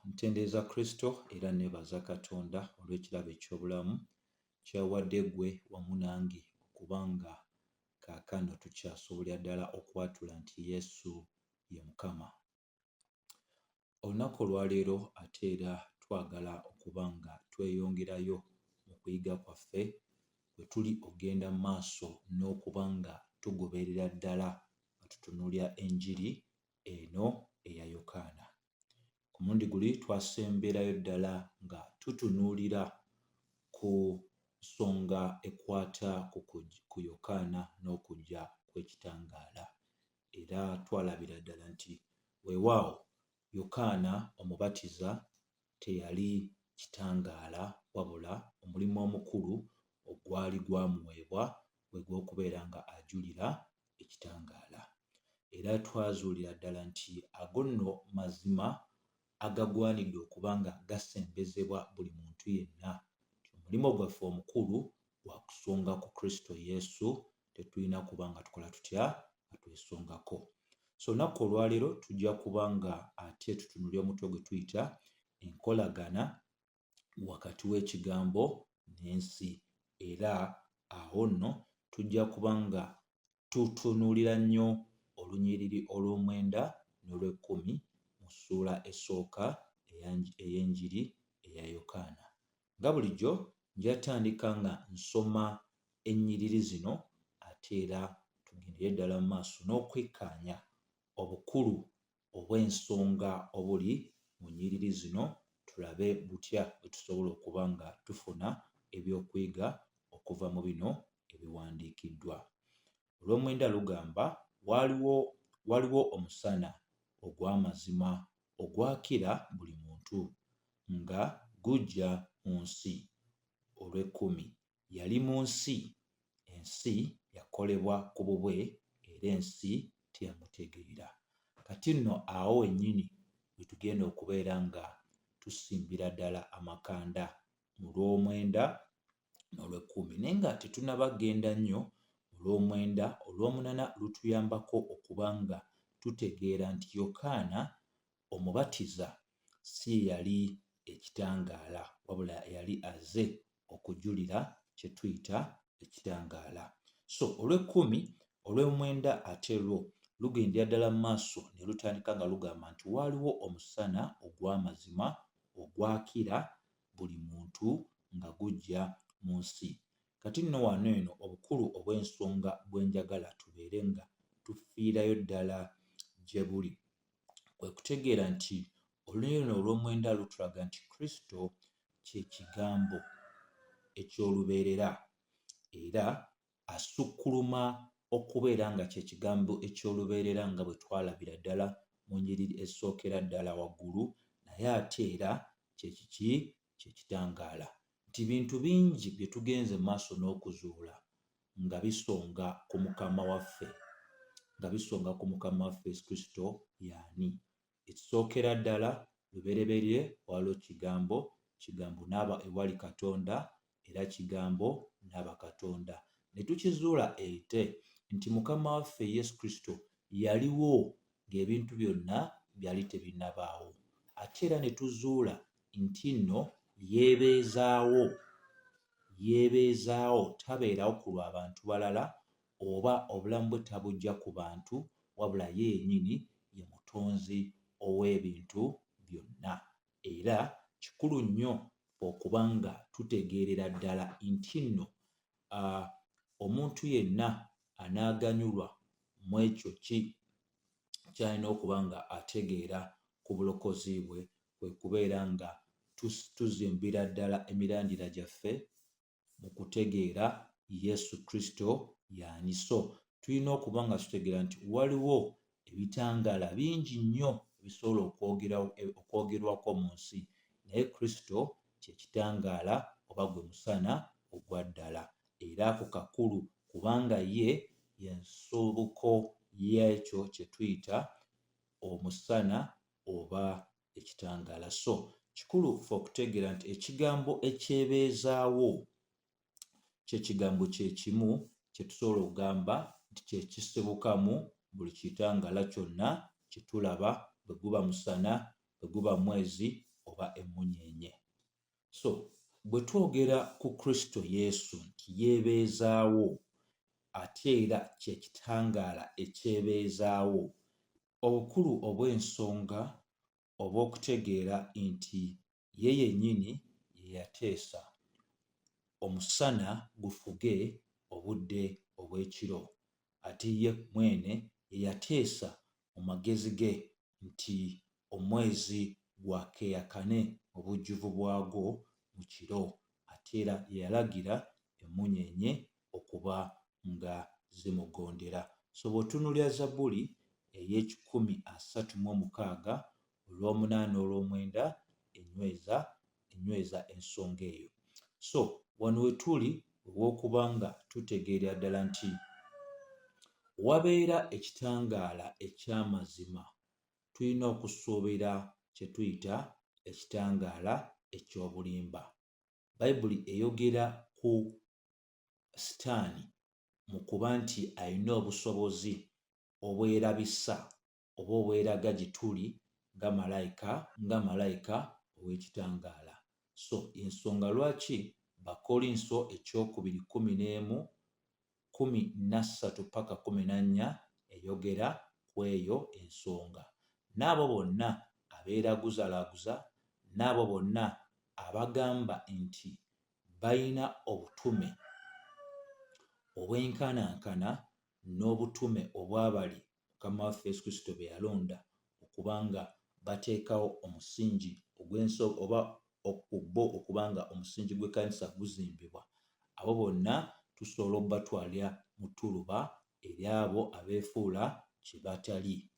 Ntendeeza Kristo era nebaza Katonda olw'ekirabo eky'obulamu ky'awadde ggwe wamu nange okubanga kaakano tukyasobolera ddala okwatula nti Yesu ye Mukama. Olunaku olwaleero ate era twagala okuba nga tweyongerayo mu kuyiga kwaffe bwe tuli okgenda mu maaso n'okuba nga tugoberera ddala nga tutunuulira enjiri eno eya Yokaana. Ku mulundi guli twasemberayo ddala nga tutunuulira ku nsonga ekwata ku Yokaana n'okujja kw'ekitangaala, era twalabira ddala nti weewaawo Yokaana omubatiza teyali kitangaala wabula omulimu omukulu ogwali gwamuweebwa gwe gw'okubeera nga ajulira ekitangaala. Era twazuulira ddala nti ago nno mazima agagwanidde okuba nga gasembezebwa buli muntu yenna. Omulimu gwaffe omukulu gwa kusonga ku Kristo Yesu, tetulina kuba nga tukola tutya nga twesongako. So olunaku olwaleero tujja kuba nga ate tutunuulira omutwe gwe tuyita enkolagana wakati w'ekigambo n'ensi, era awo nno tujja kuba nga tutunuulira nnyo olunyiriri olw'omwenda n'olw'ekkumi mu ssuula esooka ey'enjiri eya Yokaana. Nga bulijjo nja tandika nga nsoma ennyiriri zino ate era tugendere ddala mu maaso n'okwekkaanya obukulu obw'ensonga obuli mu nnyiriri zino, tulabe butya bwe tusobola okuba nga tufuna ebyokuyiga okuva mu bino ebiwandiikiddwa. Olw'omwenda lugamba waliwo omusana ogw'amazima ogwakira buli muntu nga gujja mu nsi. Olw'ekkumi, yali mu nsi, ensi yakolebwa ku bubwe era ensi teyamutegeera. Kati nno awo wennyini we tugenda okubeera nga tusimbira ddala amakanda mu lw'omwenda n'olw'ekkumi, naye nga tetunnaba genda nnyo olw'omwenda. Olw'omunana lutuyambako okuba nga tutegeera nti Yokaana omubatiza si yali ekitangaala wabula yali azze okujulira kye tuyita ekitangaala. So olw'ekkumi, olw'omwenda ate lwo lugendera ddala mu maaso ne lutandika nga lugamba nti waaliwo omusana ogw'amazima ogwakira buli muntu nga gujja mu nsi. Kati nno wano eno obukulu obw'ensonga bwe njagala tubeere nga tufiirayo ddala gye buli kwe kutegeera nti olunyiriri luno olw'omwenda lutulaga nti Kristo kye kigambo eky'olubeerera era asukkuluma okubeera nga kye kigambo eky'olubeerera nga bwe twalabira ddala mu nnyiriri esookera ddala waggulu, naye ate era kye kitangaala nti bintu bingi bye tugenze mu maaso n'okuzuula nga bisonga ku Mukama waffe Yesu Kristo y'ani. Ekisookera ddala lubereberye waliwo kigambo n'aba ewali Katonda era kigambo n'aba Katonda. Ne tukizuula ate nti Mukama waffe Yesu Kristo yaliwo ng'ebintu byonna byali tebinnabaawo, ate era ne tuzuula nti nno yeebeezaawo, tabeerawo ku lw'abantu balala oba obulamu bwe tabujja ku bantu wabula ye yennyini ye mutonzi ow'ebintu byonna. Era kikulu nnyo okuba nga tutegeerera ddala nti nno omuntu yenna anaaganyulwa mu ekyo ky'alina okuba nga ategeera ku bulokozi bwe, kwe kubeera nga tuzimbira ddala emirandira gyaffe mu kutegeera Yesu Kristo y'ani. So tulina okuba nga tutegeera nti waliwo ebitangaala bingi nnyo ebisobola okwogerwako mu nsi, naye Kristo kye kitangaala oba gwe musana ogwa ddala, era ako kakulu kubanga ye y'ensuubuko y'ekyo kye tuyita omusana oba ekitangaala. So kikulu ffe okutegeera nti ekigambo ekyebeezaawo ky'ekigambo kye kimu kye tusobola okugamba nti kye kisibukamu buli kitangaala kyonna kye tulaba, bwe guba musana, bwe guba mwezi okuba emmunyeenye. So bwe twogera ku Kristo Yesu nti yeebeezaawo ate era kyekitangaala ekyebeezaawo, obukulu obw'ensonga obw'okutegeera nti ye yennyini ye yateesa omusana gufuge obudde obw'ekiro, ate ye mwene ye yateesa mu magezi ge nti omwezi gwakeeyakane obujjuvu bwagwo mu kiro, ate era ye yalagira emmunyeenye okuba nga zimugondera. So bw'otunuulira Zabbuli ey'ekikumi 36 olw'omunaana olw'omwenda enyweza ensonga eyo. So wano we tuli olw'okuba nga tutegeera ddala nti wabeera ekitangaala eky'amazima, tulina okusuubira kye tuyita ekitangaala eky'obulimba. Bayibuli eyogera ku Sitaani mu kuba nti alina obusobozi obwerabisa oba obweraga gye tuli nga malayika ow'ekitangaala. So ensonga lwaki Bakolinso ekyokubiri 11:13-14 eyogera ku eyo ensonga. N'abo bonna abeeraguzalaguza, n'abo bonna abagamba nti balina obutume obwenkanankana n'obutume obwabali Mukama waffe Yesu Kristo be yalonda okubanga bateekawo omusingi ogw'ensonga oba bo okubanga omusingi gw'ekkanisa guzimbibwa, abo bonna tusobola obatwalira mu ttuluba eri abo abeefuula kye batali.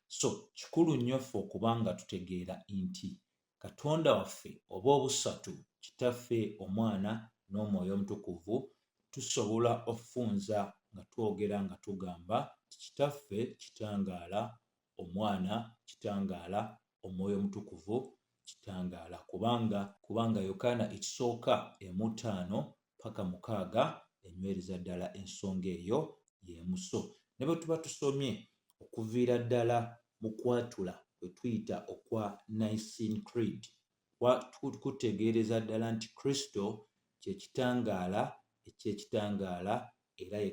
So kikulu nnyo ffe okubanga tutegeera nti Katonda waffe oba obusatu, Kitaffe, Omwana n'Omwoyo Omutukuvu, tusobola okufunza nga twogera nga tugamba nti Kitaffe kitangaala, Omwana kitangaala, Omwoyo Omutukuvu kitangaala, kubanga Yokaana 1:5-6 enywereza ddala ensonga eyo y'emu. So ne bwe tuba tusomye okuviira ddala mu kwatula kwe tuyita okwa Nicene Creed, kutegeereza ddala nti Kristo kye kitangaala eky'ekitangaala era ye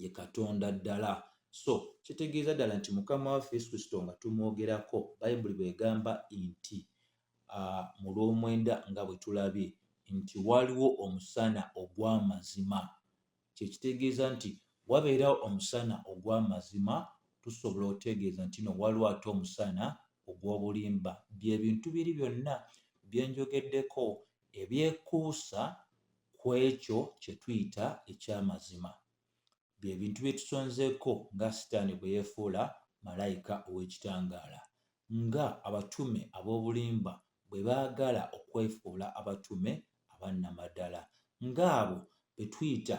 Katonda ddala. So kitegeeza ddala nti Mukama waffe Yesu Kristo nga tumwogerako, Bayibuli bw'egamba nti mu lw'omwenda nga bwe tulabye nti waliwo omusana ogw'amazima. Kye kitegeeza nti wabeerawo omusana ogw'amazima, tusobola otegeeza nti no waliwo ate omusana ogw'obulimba. Bye bintu biri byonna bye njogeddeko ebyekuusa ku ekyo kye tuyita eky'amazima. Bye bintu bye tusonzeeko nga Sitaani bwe yeefuula malayika ow'ekitangaala, nga abatume ab'obulimba bwe baagala okwefuula abatume abannamaddala, ng'abo be tuyita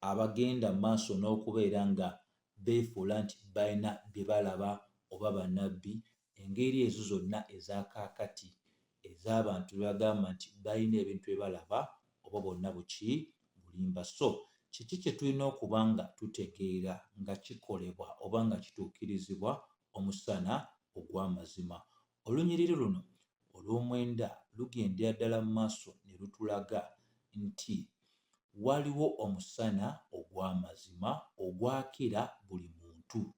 abagenda mu maaso n'okubeera nga beefuula nti balina bye balaba oba bannabbi, engeri ezo zonna ez'akaakati ez'abantu be bagamba nti balina ebintu bye balaba oba bonna bulimba. So kiki kye tulina okuba nga tutegeera nga kikolebwa oba nga kituukirizibwa omusana ogw'amazima? Olunyiriri luno olw'omwenda lugendera ddala mu maaso ne lutulaga nti waliwo omusana ogw'amazima ogwakira buli muntu.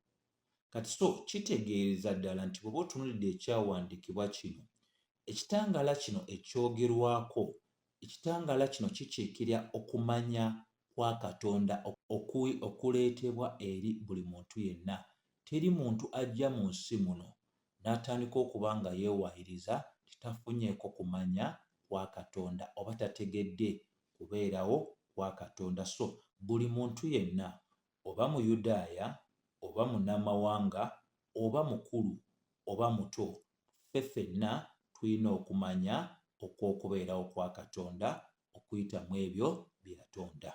Kati so kitegeeza ddala nti bw'oba otunuulidde ekyawandiikibwa kino, ekitangaala kino ekyogerwako, ekitangaala kino kikiikirya okumanya kwa Katonda okuleetebwa eri buli muntu yenna. Teri muntu ajja mu nsi muno n'atandika okuba nga yeewaayiriza titafunyeeko kumanya kwa Katonda oba tategedde kubeerawo kwa Katonda. So buli muntu yenna, oba Muyudaaya oba munnamawanga oba mukulu oba muto, ffe ffenna tulina okumanya okw'okubeerawo kwa Katonda okuyita mu ebyo bye yatonda.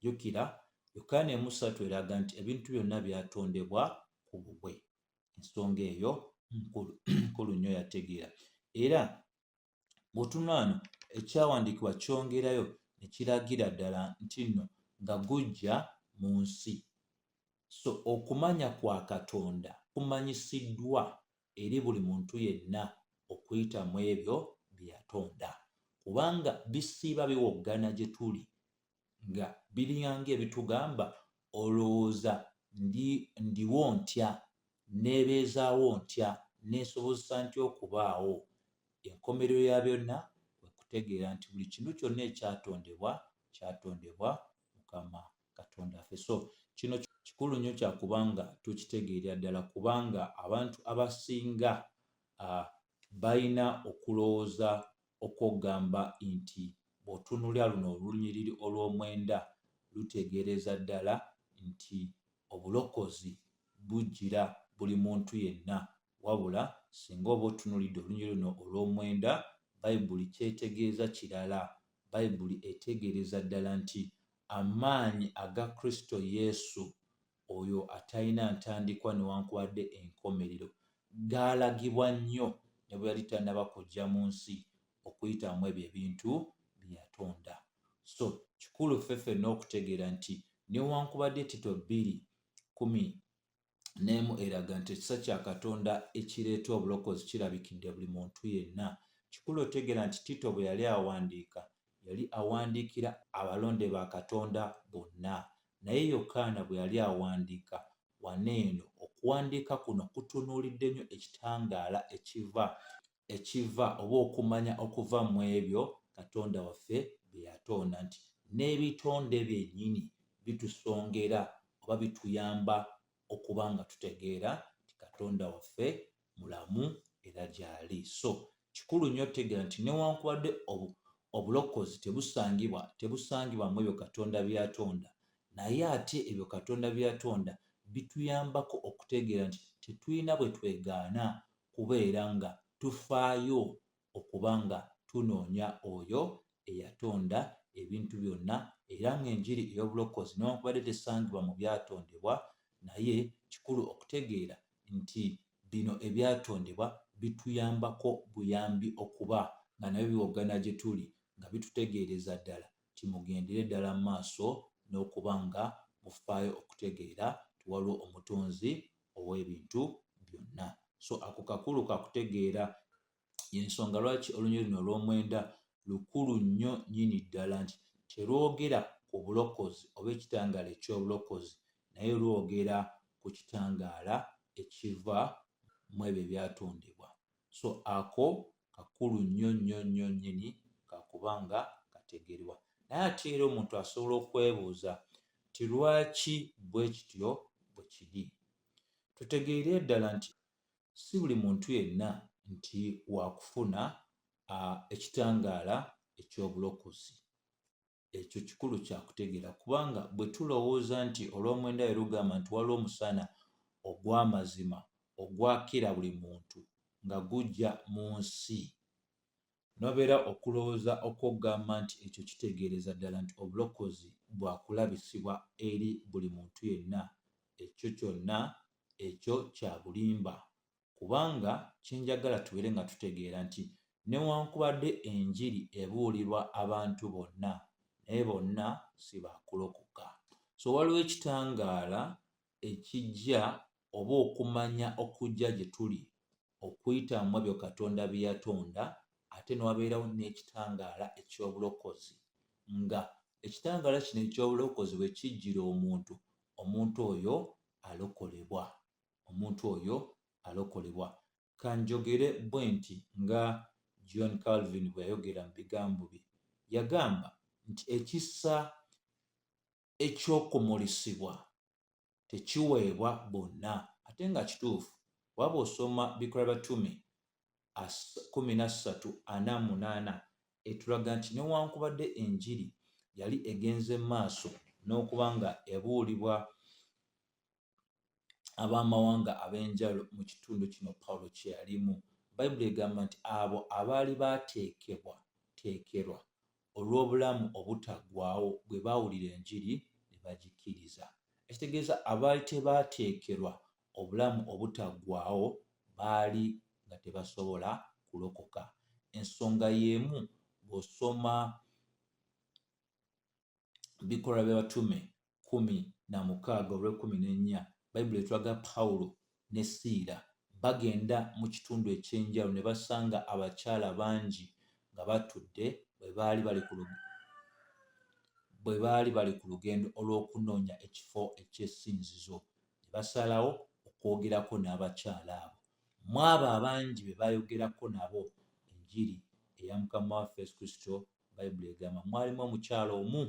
Jjukira Yokaana 1:3 eraga nti ebintu byonna byatondebwa ku bubwe. Ensonga eyo nkulu nnyo yategeera. Era bw'otunula wano ekyawandiikibwa kyongerayo ne kiragira ddala nti nno nga gujja mu nsi. So okumanya kwa Katonda kumanyisiddwa eri buli muntu yenna okuyita mu ebyo bye yatonda, kubanga bisiiba biwoggana gye tuli nga biringa ebitugamba olowooza ndiwo ntya, neebeezaawo ntya, neesobozesa ntya okubaawo. Enkomerero ya byonna kwe kutegeera nti buli kintu kyonna kyatondebwa Mukama Katonda waffe. So kino kikulu nnyo kyakubanga tukitegeera ddala, kubanga abantu abasinga balina okulowooza okugamba nti bw'otunuulira luno olunyiriri olw'omwenda lutegeereza ddala nti obulokozi bujjira buli muntu yenna, wabula singa oba otunuulidde olunyiriri luno olw'omwenda, Bayibuli kyetegeeza kirala. Bayibuli etegeereza ddala nti amaanyi aga Kristo Yesu oyo atalina ntandikwa newankubadde enkomerero gaalagibwa nnyo ne bwe yali tannaba kujja mu nsi okuyitamu ebyo ebintu bye yatonda. So kikulu ffenna okutegeera nti newankubadde Tito 2:11 eraga nti ekisa kya Katonda ekireeta obulokozi kirabikidde buli muntu yenna. Kikulu otegeera nti Tito bwe yali awandiika, yali awandiikira abalonde ba Katonda bonna, naye Yokaana bwe yali awandiika waneeno, okuwandiika kuno kutunuulidde nnyo ekitangaala ekiva oba okumanya okuva mu ebyo Katonda waffe bye yatonda, nti n'ebitonde byennyini bitusongera oba bituyamba okuba nga tutegeera nti Katonda waffe mulamu era gy'ali. So kikulu nnyo otegeera nti newankubadde obulokozi tebusangibwa mu ebyo Katonda byatonda, naye ate ebyo Katonda byatonda bituyambako okutegeera nti tetulina bwe twegaana kubeera nga tufaayo okuba nga tunoonya oyo eyatonda ebintu byonna, era ng'enjiri ey'obulokozi newankubadde tesangibwa mu byatondebwa, naye kikulu okutegeera nti bino ebyatondebwa bituyambako buyambi okuba nga nabyo biwoggana gye tuli, nga bitutegeereza ddala ti mugendere ddala mu maaso n'okuba nga mufaayo okutegeera ti waliwo omutonzi ow'ebintu byonna. So ako kakulu kakutegeera y'ensonga lwaki olunyiriri luno olw'omwenda lukulu nnyo nnyini ddala, nti terwogera ku bulokozi oba ekitangaala eky'obulokozi, naye lwogera ku kitangaala ekiva mu ebyo ebyatondebwa. So ako kakulu nnyo nnyini kakubanga kategeerwa. Naye ate era omuntu asobola okwebuuza ti lwaki bwe kityo bwe kiri? Tutegeere ddala nti si buli muntu yenna nti wakufuna ekitangaala eky'obulokozi. Ekyo kikulu kyakutegeera, kubanga bwe tulowooza nti olw'omwenda we lugamba nti waliwo omusana ogw'amazima ogwakira buli muntu nga gujja mu nsi, nobeera okulowooza okugamba nti ekyo kitegeereza ddala nti obulokozi bwakulabisibwa eri buli muntu yenna. Ekyo kyonna ekyo kya bulimba, kubanga kyenjagala tubeere nga tutegeera nti newankubadde enjiri ebuulirwa abantu bonna, naye bonna si baakulokoka. So waliwo ekitangaala ekijja oba okumanya okujja gye tuli okuyitamu ebyo Katonda bye yatonda, ate ne wabeerawo n'ekitangaala eky'obulokozi, nga ekitangaala kino eky'obulokozi bwe kijjira omuntu oyo alokolebwa. Kanjogere bwe nti nga John Calvin bwe yayogera mu bigambo bye, yagamba nti ekisa eky'okumulisibwa tekiweebwa bonna, ate nga kituufu. Waba osoma Bikola Batume 13:48 etulaga nti newankubadde enjiri yali egenze maaso n'okuba nga ebuulibwa ab'amawanga ab'enjawulo mu kitundu kino Pawulo kye yalimu, Bayibuli egamba nti abo abaali baateekerwa olw'obulamu obutaggwaawo bwe baawulira enjiri ne bagikkiriza. Ekitegeeza abaali tebaateekerwa obulamu obutaggwaawo baali nga tebasobola kulokoka. Ensonga y'emu bw'osoma Bikola by'Abatume 16:14, Bayibuli etulaga Pawulo ne Siira bagenda mu kitundu ekyenjawulo ne basanga abakyala bangi nga batudde bwe baali bali ku lugendo olw'okunoonya ekifo eky'essinzizo. Ne basalawo okwogerako n'abakyala abo. Mu abo abangi be bayogerako nabo enjiri eya Mukama waffe Yesu Kristo, Bayibuli egamba mwalimu omukyala omu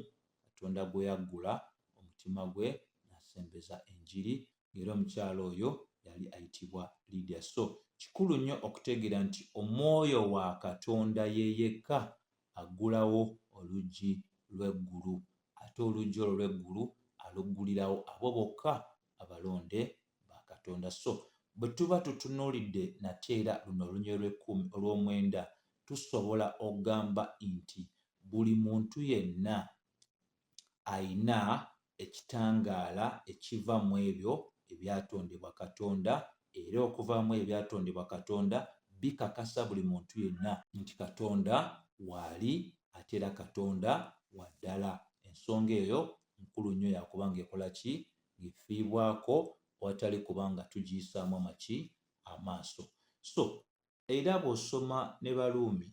Katonda gwe yaggula omutima gwe n'asembeza enjiri, ng'era omukyala oyo yali ayitibwa Lydia. So kikulu nnyo okutegeera nti Omwoyo wa Katonda ye yekka aggulawo oluggi lw'eggulu, ate oluggi olwo lw'eggulu aluggulirawo abo bokka abalonde ba Katonda. So bwe tuba tutunuulidde nate era luno olunyiriri olw'omwenda, tusobola okugamba nti buli muntu yenna ayina ekitangaala ekiva mu ebyo ebyatondebwa Katonda, era okuva mu ebyatondebwa Katonda bikakasa buli muntu yenna nti Katonda waali ate era Katonda wa ddala. Ensonga eyo nkulu nnyo yakubanga ekola ki? Ng'efiibwako awatali kubanga tugiyisaamu amaaso. So era bw'osoma ne Baluumi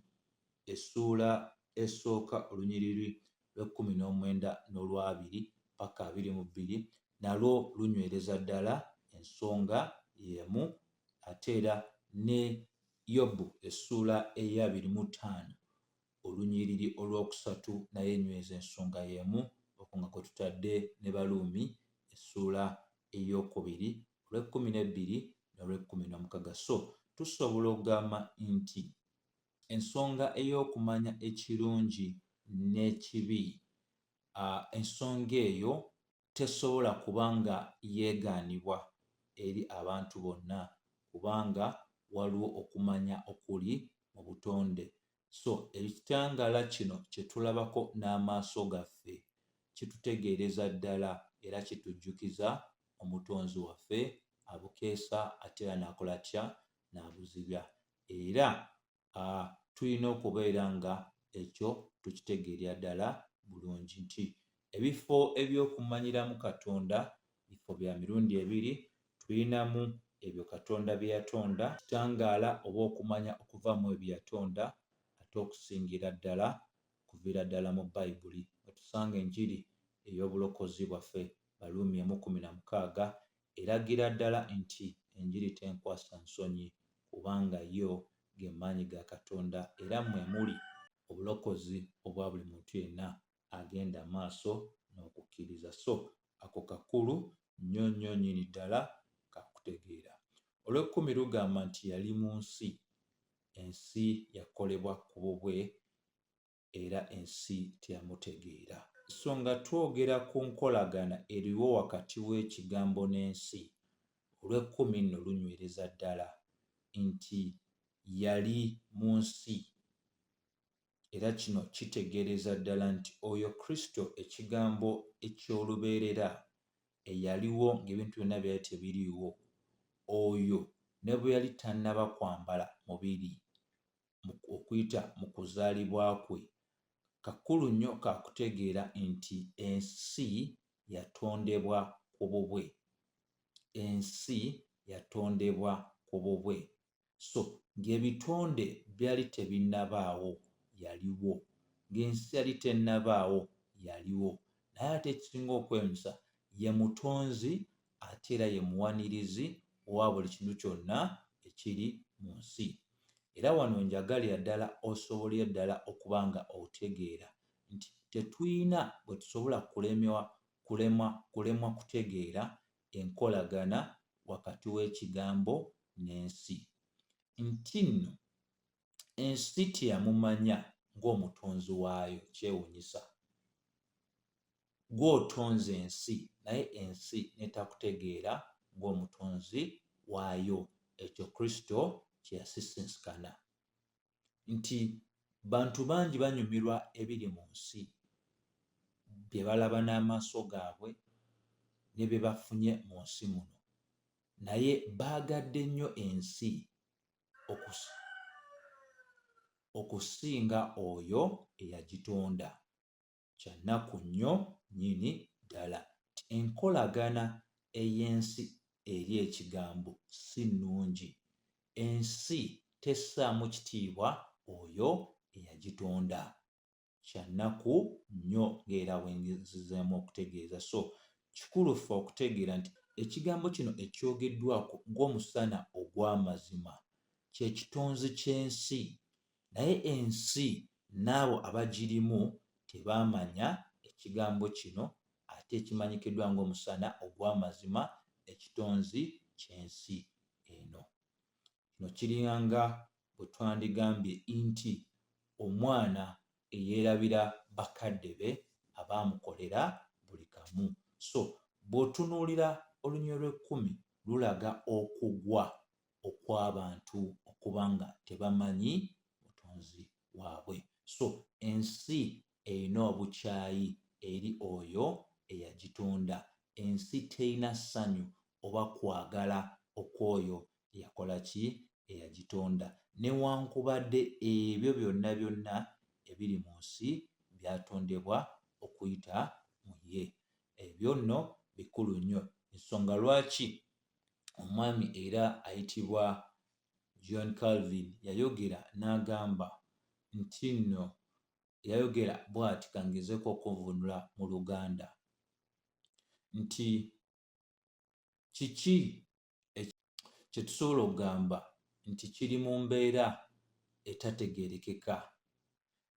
essuula esooka olunyiriri lw'19 n'olw'2 paka 22, nalwo lunywereza ddala ensonga y'emu, ate era ne Yobu essuula eya 25 olunyiriri olwokusatu naye enyweza ensonga y'emu, okwo nga kwe tutadde ne Baluumi essuula ey'okubiri olw'12 n'olw'16. So tusobola okugamba nti ensonga ey'okumanya ekirungi n'ekibi, ensonga eyo tesobola kubanga yeegaanibwa eri abantu bonna, kubanga waliwo okumanya okuli mu butonde. So ekitangaala kino kye tulabako n'amaaso gaffe kitutegeereza ddala era kitujjukiza Omutonzi waffe abukeesa ate era n'akola atya? N'abuzibya. Era tulina okubeera nga ekyo tukitegeerera ddala bulungi nti ebifo eby'okumanyiramu Katonda bifo bya mirundi ebiri. Tulinamu ebyo Katonda bye yatonda, kitangaala oba okumanya okuva mu ebyo yatonda, ate okusingira ddala kuviira ddala mu Bayibuli. Tusanga enjiri ey'obulokozi bwaffe Baluumi 1:16 eragira ddala nti enjiri tenkwasa nsonyi, kubanga yo ge maanyi ga Katonda era mwe muli obulokozi obwa buli muntu yenna agenda maaso n'okukkiriza. So ako kakulu nnyo nnyo nnyini ddala kakutegeera. Olw'ekkumi lugamba nti yali mu nsi, ensi yakolebwa ku bubwe era ensi teyamutegeera. So nga twogera ku nkolagana eriwo wakati w'ekigambo n'ensi, olw'ekkumi nno lunywereza ddala nti yali mu nsi, era kino kitegeereza ddala nti oyo Kristo ekigambo eky'olubeerera eyaliwo ng'ebintu byonna byali tebiriiwo, oyo ne bwe yali tannaba kwambala mubiri okuyita mu kuzaalibwa kwe, kakulu nnyo kakutegeera nti ensi yatondebwa ku bubwe. Ensi yatondebwa ku bubwe. So ng'ebitonde byali tebinnabaawo yaliwo, ng'ensi yali tennabaawo yaliwo, naye ate ekisinga okwewuunyisa ye mutonzi ate era ye muwanirizi owa buli kintu kyonna ekiri mu nsi. Era wano njagalira ddala osobole ddala okuba nga otegeera nti tetuyina bwe tusobola kulemwa kutegeera enkolagana wakati w'ekigambo n'ensi. Nti nno ensi teyamumanya ng'omutonzi waayo, kyewuunyisa. Gw'otonze ensi naye ensi n'etakutegeera ng'omutonzi waayo. Ekyo Kristo kye yasisinsikana. Nti bantu bangi banyumirwa ebiri mu nsi, bye balaba n'amaaso gaabwe ne bye bafunye mu nsi muno, naye baagadde nnyo ensi okusinga oyo eyagitonda. Kya nnaku nnyo nnyini ddala enkolagana ey'ensi eri ekigambo si nnungi, ensi tessaamu kitiibwa oyo eyagitonda. Kyannaku nnyo ng'era wenzizeemu okutegeeza. So kikulu ffe okutegeera nti ekigambo kino ekyogeddwako ng'omusana ogw'amazima kye kitonzi ky'ensi, naye ensi n'abo abagirimu tebaamanya ekigambo kino ate ekimanyikiddwa ng'omusana ogw'amazima, ekitonzi ky'ensi eno. Kino kiranga bwe twandigambye nti omwana eyeerabira bakadde be abaamukolera buli kamu. So bw'otunuulira olunyiriri lw'ekkumi lulaga okugwa okw'abantu okuba nga tebamanyi mutonzi waabwe. So ensi erina obukyayi eri oyo eyagitonda. Ensi terina ssanyu oba kwagala okw'oyo eyakola ki? Eyagitonda. Newankubadde ebyo byonna byonna ebiri mu nsi byatondebwa okuyita mu ye. Ebyo nno bikulu nnyo. Ensonga lwaki omwami era ayitibwa John Calvin yayogera n'agamba nti nno yayogera bw'ati, kangezeeko okuvunula mu Luganda, nti kiki kye tusobola okugamba nti kiri mu mbeera etategeerekeka.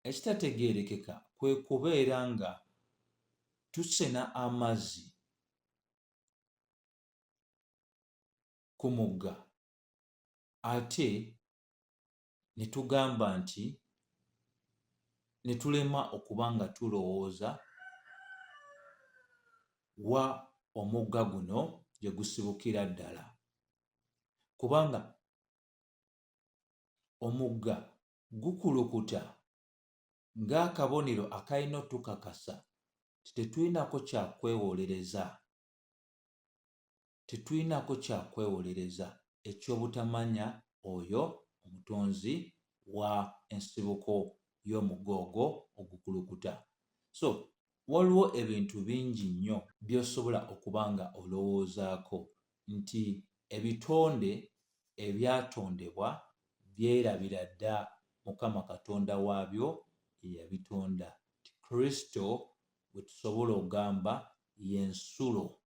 Ekitategeerekeka kwe kubeera nga tusena amazzi ku mugga ate ne tugamba nti ne tulema okuba nga tulowooza wa omugga guno gye gusibukira ddala. Kubanga omugga gukulukuta ng'akabonero akalina otukakasa tetulinako kyakwewolereza eky'obutamanya oyo omutonzi wa ensibuko y'omugga ogwo ogukulukuta. So waliwo ebintu bingi nnyo by'osobola okuba nga olowoozaako nti ebitonde ebyatondebwa byerabira dda Mukama Katonda waabyo ye yabitonda. Kristo bwe tusobola okugamba y'ensulo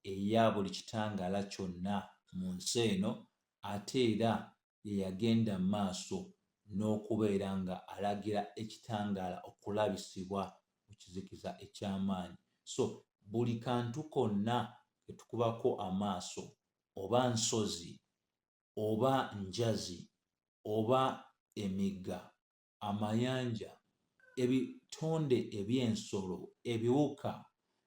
eya buli kitangaala kyonna mu nsi eno, ate era ye yagenda mu maaso n'okubeera nga alagira ekitangaala okulabisibwa mu kizikiza eky'amaanyi. So buli kantu konna ke tukubako amaaso, oba nsozi, oba njazi, oba emigga, amayanja, ebitonde eby'ensolo, ebiwuka,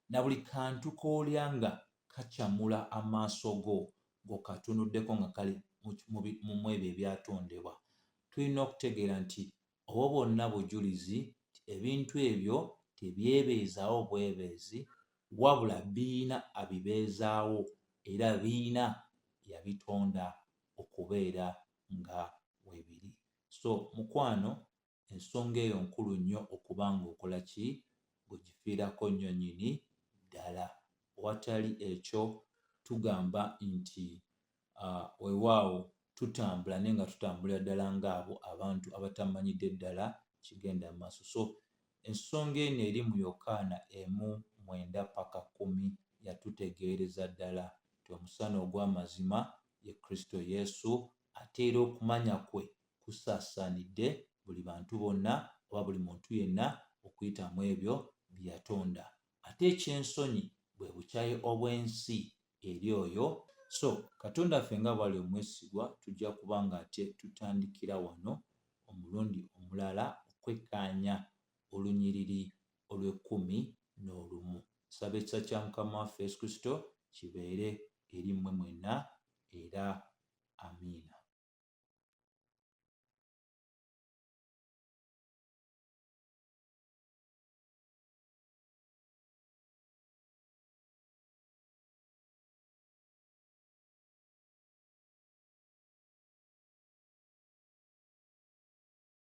na buli kantu k'olya nga kakyamula amaaso go ng'okatunuddeko nga kali mu ebyo ebyatondebwa. Tulina okutegeera nti obwo bwonna bujulizi nti ebintu ebyo tebyebeezaawo bwebeezi, wabula biina abibeezaawo era biina yabitonda okubeera nga weebiri. So mukwano, ensonga eyo nkulu nnyo okuba ng'okola ki? Ng'ogifiirako nnyo nnyini ddala. Awatali ekyo tugamba nti weewaawo tutambula naye nga tutambulira ddala ng'abo abantu abatamanyidde ddala kigenda mu maaso. So ensonga eno eri mu Yokaana 1:9-10 yatutegeereza ddala nti omusana ogw'amazima ye Kristo Yesu, ate era okumanya kwe kusaasaanidde buli bantu bonna oba buli muntu yenna okuyitamu ebyo bye yatonda. Ate ekyensonyi bwe bukyayi obw'ensi eri oyo. So Katonda ffe nga bw'ali omwesigwa, tujja kuba nga ate tutandikira wano omulundi omulala okwekkaanya olunyiriri olw'11. Nsaba ekisa kya Mukama waffe Yesu Kristo kibeere eri mmwe mwenna era amiina.